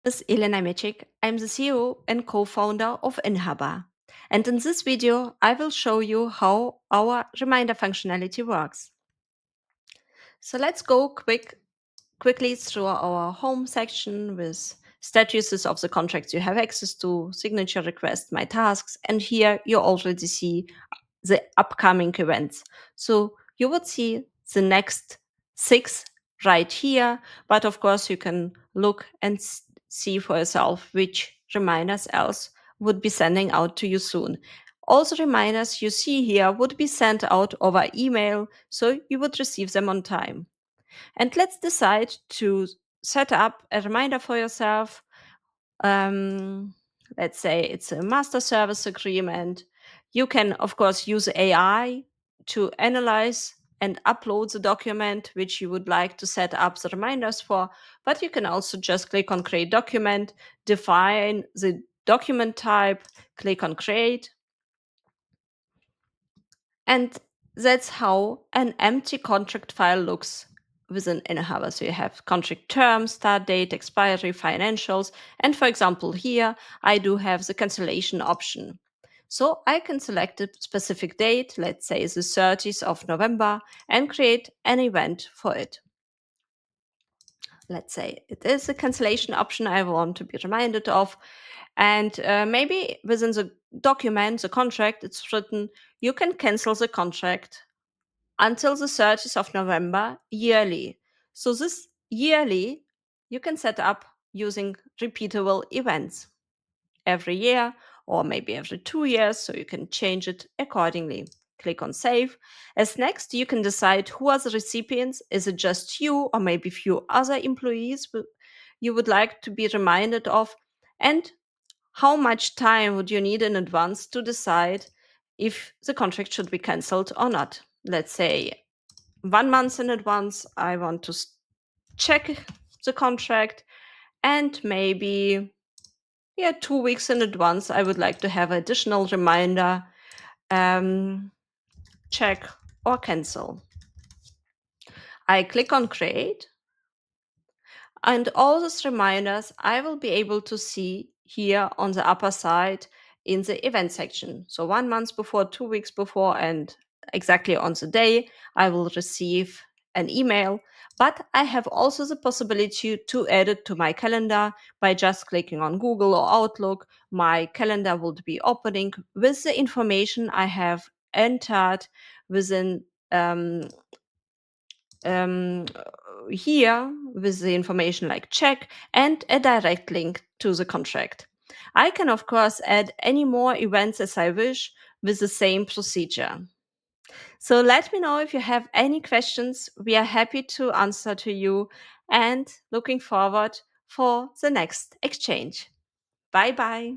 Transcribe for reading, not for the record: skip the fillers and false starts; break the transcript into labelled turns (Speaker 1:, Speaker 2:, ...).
Speaker 1: Is Elena Mechik. I'm the CEO and co-founder of Inhubber. And in this video, I will show you how our reminder functionality works. So let's go quickly through our home section with statuses of the contracts you have access to, signature requests, my tasks, and here you already see the upcoming events. So you would see the next 6 right here, but of course you can look and see for yourself which reminders else would be sending out to you soon. All the reminders you see here would be sent out over email, so you would receive them on time. And let's decide to set up a reminder for yourself. Um, let's say it's a master service agreement. You can, of course, use AI to analyze and upload the document which you would like to set up the reminders for. But you can also just click on create document, define the document type, click on create, and that's how an empty contract file looks within Inhubber. So you have contract terms, start date, expiry, financials. And for example, here I do have the cancellation option. So I can select a specific date, let's say the 30th of November, and create an event for it. Let's say it is a cancellation option I want to be reminded of. And maybe within the document, the contract, it's written, you can cancel the contract until the 30th of November yearly. So this yearly you can set up using repeatable events every year or maybe every 2 years, so you can change it accordingly. Click on save. As next, you can decide who are the recipients. Is it just you or maybe few other employees you would like to be reminded of? And how much time would you need in advance to decide if the contract should be cancelled or not? Let's say 1 month in advance, I want to check the contract, and maybe 2 weeks in advance, I would like to have additional reminder, um, check or cancel. I click on create, and all these reminders I will be able to see here on the upper side in the event section. So 1 month before, 2 weeks before, and exactly on the day, I will receive an email. But I have also the possibility to add it to my calendar by just clicking on Google or Outlook. My calendar will be opening with the information I have entered within um, here with the information like check and a direct link to the contract. I can, of course, add any more events as I wish with the same procedure. So let me know if you have any questions. We are happy to answer to you and looking forward for the next exchange. Bye bye.